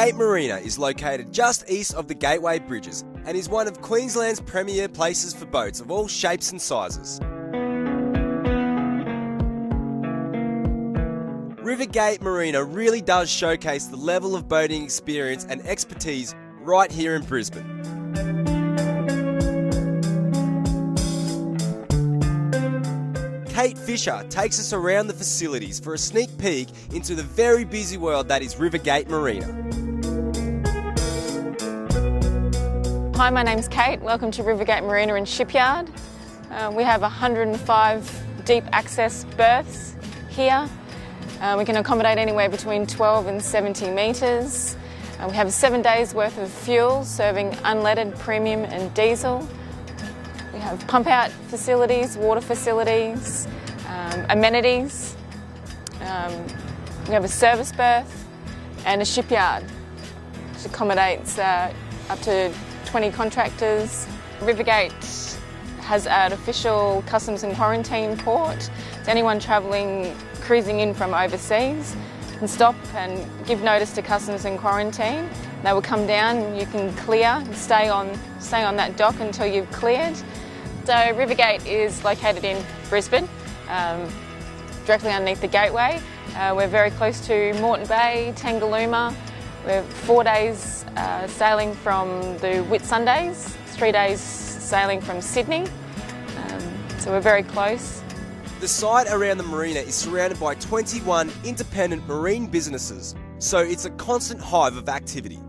Rivergate Marina is located just east of the Gateway Bridges and is one of Queensland's premier places for boats of all shapes and sizes. Rivergate Marina really does showcase the level of boating experience and expertise right here in Brisbane. Kate Fisher takes us around the facilities for a sneak peek into the very busy world that is Rivergate Marina. Hi, my name's Kate. Welcome to Rivergate Marina and Shipyard. We have 105 deep access berths here. We can accommodate anywhere between 12 and 70 metres. We have 7 days worth of fuel serving unleaded, premium and diesel. We have pump out facilities, water facilities, amenities. We have a service berth and a shipyard which accommodates up to 20 contractors. Rivergate has an official customs and quarantine port. So anyone travelling, cruising in from overseas can stop and give notice to customs and quarantine. They will come down, you can clear and stay on that dock until you've cleared. So Rivergate is located in Brisbane, directly underneath the Gateway. We're very close to Moreton Bay, Tangalooma. We're 4 days sailing from the Whitsundays, 3 days sailing from Sydney, so we're very close. The site around the marina is surrounded by 21 independent marine businesses, so it's a constant hive of activity.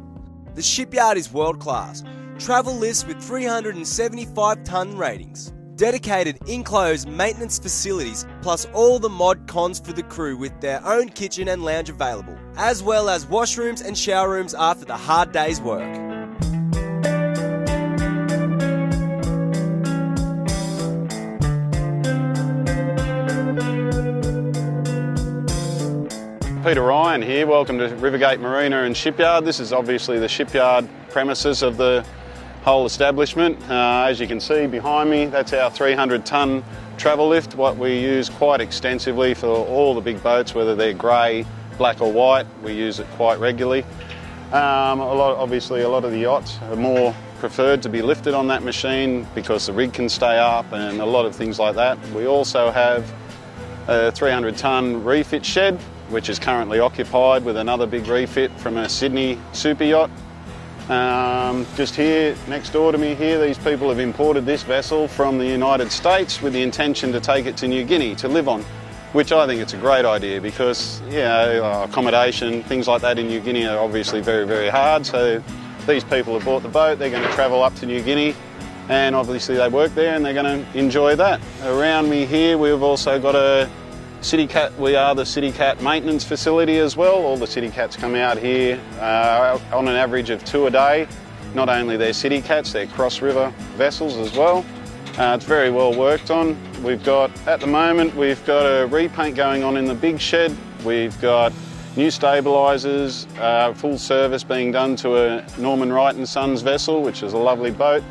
The shipyard is world class. Travel lists with 375-tonne ratings. Dedicated enclosed maintenance facilities, plus all the mod cons for the crew with their own kitchen and lounge available, as well as washrooms and shower rooms after the hard day's work. Peter Ryan here, welcome to Rivergate Marina and Shipyard. This is obviously the shipyard premises of the whole establishment. As you can see behind me, that's our 300-tonne travel lift, what we use quite extensively for all the big boats, whether they're grey, black or white. We use it quite regularly. Obviously a lot of the yachts are more preferred to be lifted on that machine because the rig can stay up and a lot of things like that. We also have a 300-tonne refit shed, which is currently occupied with another big refit from a Sydney super yacht. Just here, next door to me here, these people have imported this vessel from the United States with the intention to take it to New Guinea to live on, which I think it's a great idea because, you know, accommodation, things like that in New Guinea are obviously very, very hard. So these people have bought the boat, they're going to travel up to New Guinea and obviously they work there and they're going to enjoy that. Around me here, we've also got a CityCat. We are the CityCat maintenance facility as well. All the CityCats come out here on an average of 2 a day. Not only they're CityCats, they're cross-river vessels as well. It's very well worked on. At the moment, we've got a repaint going on in the big shed. We've got new stabilisers, full service being done to a Norman Wright and Sons vessel, which is a lovely boat.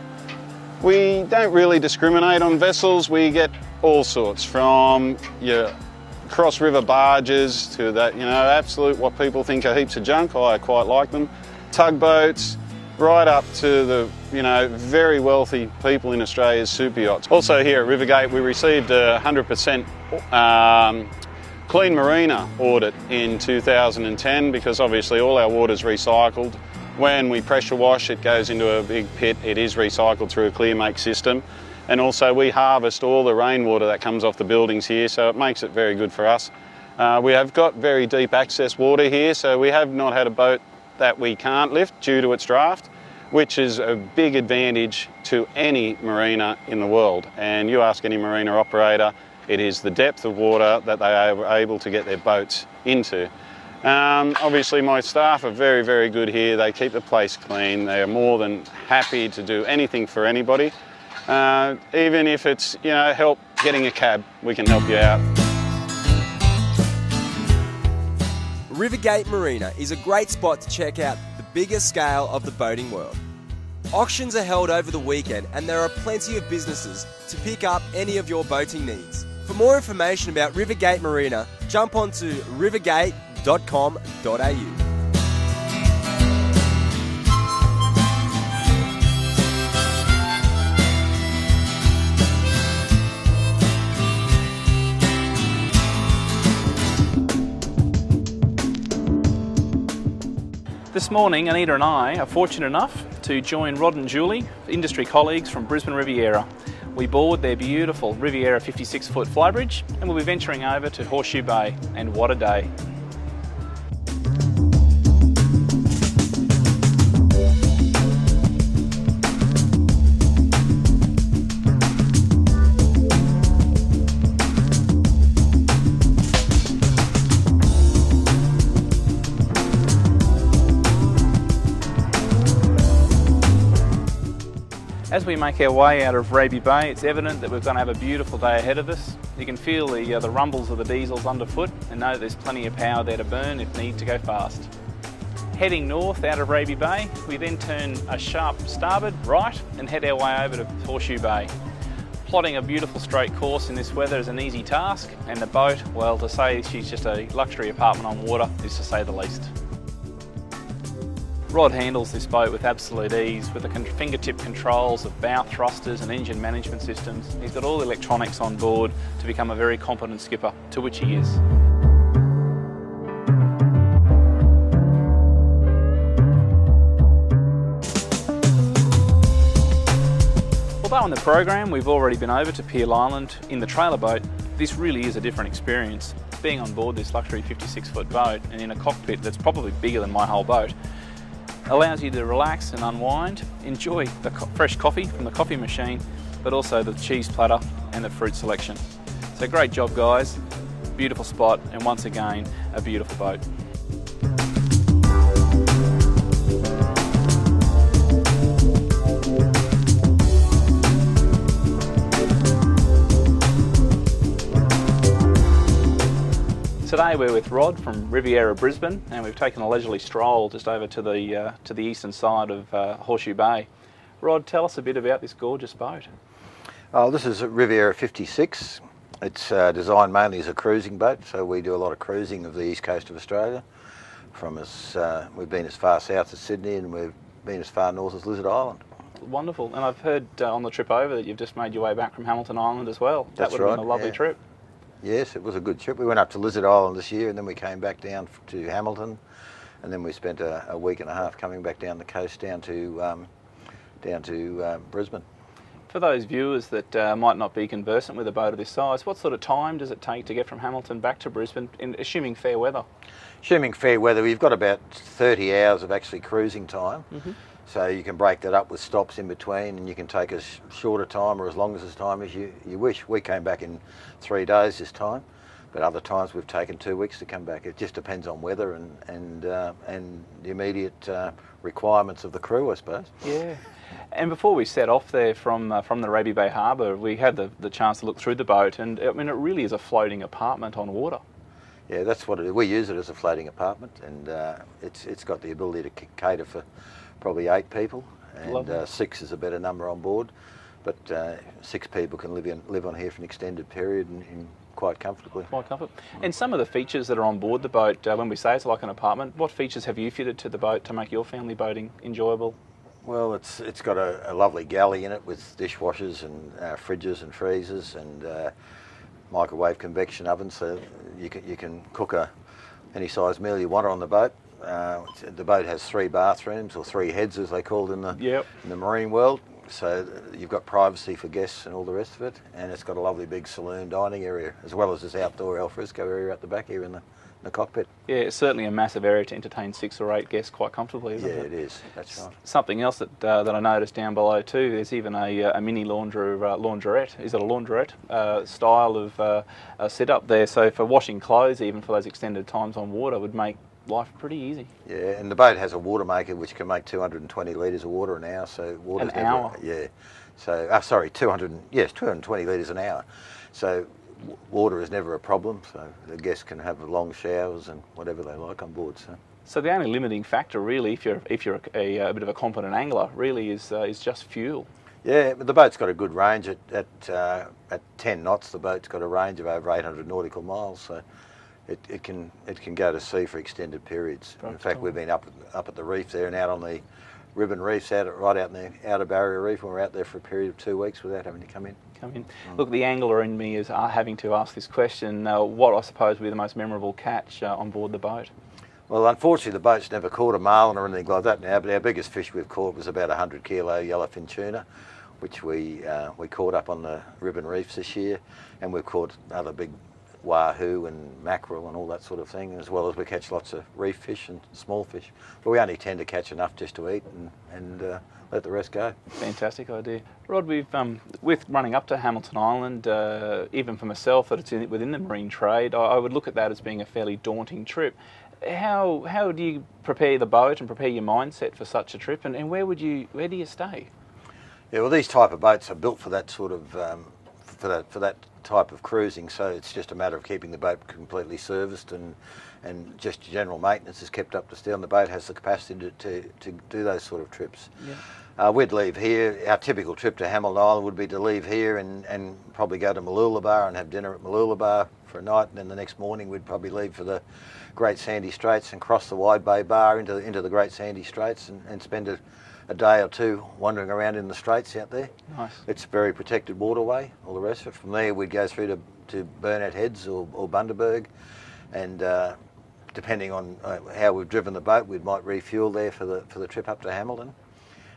We don't really discriminate on vessels. We get all sorts, from your cross-river barges to that, you know, absolute what people think are heaps of junk. I quite like them. Tugboats, right up to the, you know, very wealthy people in Australia's super yachts. Also here at Rivergate, we received a 100% Clean Marina audit in 2010 because obviously all our water's recycled. When we pressure wash, it goes into a big pit. It is recycled through a clear make system. And also we harvest all the rainwater that comes off the buildings here, so it makes it very good for us. We have got very deep access water here, so we have not had a boat that we can't lift due to its draft, which is a big advantage to any marina in the world. And you ask any marina operator, it is the depth of water that they are able to get their boats into. Obviously my staff are very, very good here. They keep the place clean. They are more than happy to do anything for anybody. Even if it's, you know, help getting a cab, we can help you out. Rivergate Marina is a great spot to check out the bigger scale of the boating world. Auctions are held over the weekend and there are plenty of businesses to pick up any of your boating needs. For more information about Rivergate Marina, jump onto rivergate.com.au. This morning, Anita and I are fortunate enough to join Rod and Julie, industry colleagues from Brisbane Riviera. We board their beautiful Riviera 56-foot flybridge and we'll be venturing over to Horseshoe Bay, and what a day. As we make our way out of Raby Bay, it's evident that we're going to have a beautiful day ahead of us. You can feel the rumbles of the diesels underfoot and know that there's plenty of power there to burn if need to go fast. Heading north out of Raby Bay, we then turn a sharp starboard right and head our way over to Horseshoe Bay. Plotting a beautiful straight course in this weather is an easy task, and the boat, well, to say she's just a luxury apartment on water is to say the least. Rod handles this boat with absolute ease with the fingertip controls of bow thrusters and engine management systems. He's got all the electronics on board to become a very competent skipper, to which he is. Although on the program we've already been over to Peel Island in the trailer boat, this really is a different experience. Being on board this luxury 56-foot boat and in a cockpit that's probably bigger than my whole boat allows you to relax and unwind, enjoy the fresh coffee from the coffee machine, but also the cheese platter and the fruit selection. So great job guys, beautiful spot, and once again, a beautiful boat. Today we're with Rod from Riviera Brisbane, and we've taken a leisurely stroll just over to the eastern side of Horseshoe Bay. Rod, tell us a bit about this gorgeous boat. Oh, this is a Riviera 56. It's designed mainly as a cruising boat, so we do a lot of cruising of the east coast of Australia. We've been as far south as Sydney, and we've been as far north as Lizard Island. Wonderful, and I've heard on the trip over that you've just made your way back from Hamilton Island as well. That's that would have been a lovely trip. Yes, it was a good trip. We went up to Lizard Island this year, and then we came back down to Hamilton, and then we spent a week and a half coming back down the coast down to Brisbane. For those viewers that might not be conversant with a boat of this size, what sort of time does it take to get from Hamilton back to Brisbane, assuming fair weather? Assuming fair weather, we've got about 30 hours of actually cruising time. Mm-hmm. So you can break that up with stops in between, and you can take as short a time or as long as time as you wish. We came back in 3 days this time, but other times we've taken 2 weeks to come back. It just depends on weather and the immediate requirements of the crew, I suppose. Yeah. And before we set off there from the Raby Bay Harbour, we had the chance to look through the boat, and I mean, it really is a floating apartment on water. Yeah, that's what it is. We use it as a floating apartment, and it's got the ability to cater for probably 8 people, and 6 is a better number on board, but 6 people can live on here for an extended period and quite comfortably. Quite comfortable. And some of the features that are on board the boat, when we say it's like an apartment, what features have you fitted to the boat to make your family boating enjoyable? Well, it's got a lovely galley in it with dishwashers and fridges and freezers and microwave convection ovens, so you can cook any size meal you want on the boat. The boat has 3 bathrooms, or 3 heads as they called in the marine world, so you've got privacy for guests and all the rest of it, and it's got a lovely big saloon dining area as well as this outdoor alfresco area at the back here in the cockpit. Yeah, it's certainly a massive area to entertain 6 or 8 guests quite comfortably, isn't it? Yeah, it is, that's right. Something else that I noticed down below too, there's even a mini laundrette. Is it a laundrette style of setup there, so for washing clothes, even for those extended times on water, would make life pretty easy. Yeah, and the boat has a water maker which can make 220 litres of water an hour. So water's an hour? Yeah. So, sorry, 220 litres an hour. So water is never a problem. So the guests can have long showers and whatever they like on board. So the only limiting factor, really, if you're a bit of a competent angler, really is just fuel. Yeah, but the boat's got a good range at 10 knots. The boat's got a range of over 800 nautical miles. So it can go to sea for extended periods. In fact, we've been up at the reef there and out on the ribbon reefs, right out in the outer barrier reef, and we're out there for a period of 2 weeks without having to come in. Look, the angler in me is having to ask this question. What I suppose would be the most memorable catch on board the boat? Well, unfortunately, the boat's never caught a marlin or anything like that now, but our biggest fish we've caught was about 100 kilo yellowfin tuna, which we caught up on the ribbon reefs this year, and we've caught other big wahoo and mackerel and all that sort of thing, as well as we catch lots of reef fish and small fish. But we only tend to catch enough just to eat and let the rest go. Fantastic idea. Rod, we've with running up to Hamilton Island, even for myself, that it's within the marine trade, I would look at that as being a fairly daunting trip. How do you prepare the boat and prepare your mindset for such a trip, and where do you stay? Yeah, well, these type of boats are built for that sort of for that type of cruising, so it's just a matter of keeping the boat completely serviced and just general maintenance is kept up to steel, and the boat has the capacity to do those sort of trips. Yeah. We'd leave here. Our typical trip to Hamilton Island would be to leave here and probably go to Mooloolaba and have dinner at Mooloolaba for a night, and then the next morning we'd probably leave for the Great Sandy Straits and cross the Wide Bay Bar into the Great Sandy Straits and spend a day or two wandering around in the straits out there. Nice. It's a very protected waterway, all the rest of it. From there we'd go through to Burnett Heads or Bundaberg, and depending on how we've driven the boat, we might refuel there for the trip up to Hamilton.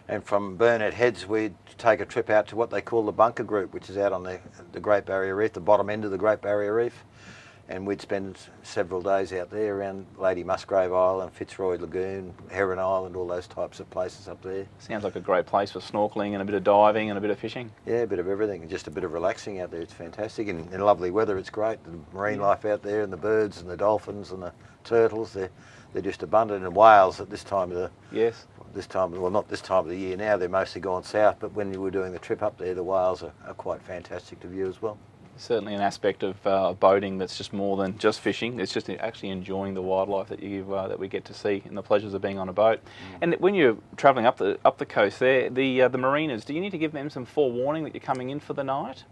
And from Burnett Heads we'd take a trip out to what they call the Bunker Group, which is out on the Great Barrier Reef, the bottom end of the Great Barrier Reef. And we'd spend several days out there around Lady Musgrave Island, Fitzroy Lagoon, Heron Island, all those types of places up there. Sounds like a great place for snorkelling and a bit of diving and a bit of fishing. Yeah, a bit of everything, and just a bit of relaxing out there. It's fantastic, and in lovely weather it's great. The marine life out there, and the birds and the dolphins and the turtles, they're just abundant. And whales at this time of the not this time of the year now, they're mostly gone south, but when you were doing the trip up there, the whales are quite fantastic to view as well. Certainly an aspect of boating that's just more than just fishing. It's just actually enjoying the wildlife that that we get to see, and the pleasures of being on a boat. And when you're travelling up the coast there, the marinas, do you need to give them some forewarning that you're coming in for the night?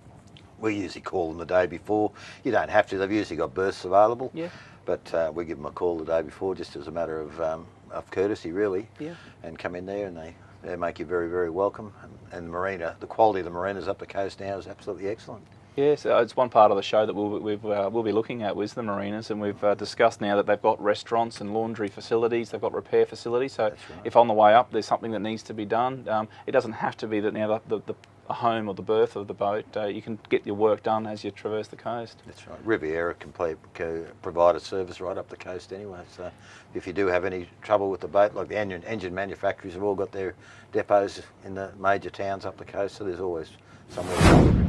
We usually call them the day before. You don't have to. They've usually got berths available. Yeah. But we give them a call the day before, just as a matter of courtesy, really. Yeah. And come in there, and they make you very, very welcome. And the marina, the quality of the marinas up the coast now is absolutely excellent. Yes, it's one part of the show that we'll be looking at was the marinas, and we've discussed now that they've got restaurants and laundry facilities, they've got repair facilities, so right. If on the way up there's something that needs to be done, it doesn't have to be that now the home or the berth of the boat, you can get your work done as you traverse the coast. That's right. Riviera can provide a service right up the coast anyway, so if you do have any trouble with the boat, like the engine manufacturers have all got their depots in the major towns up the coast, so there's always somewhere.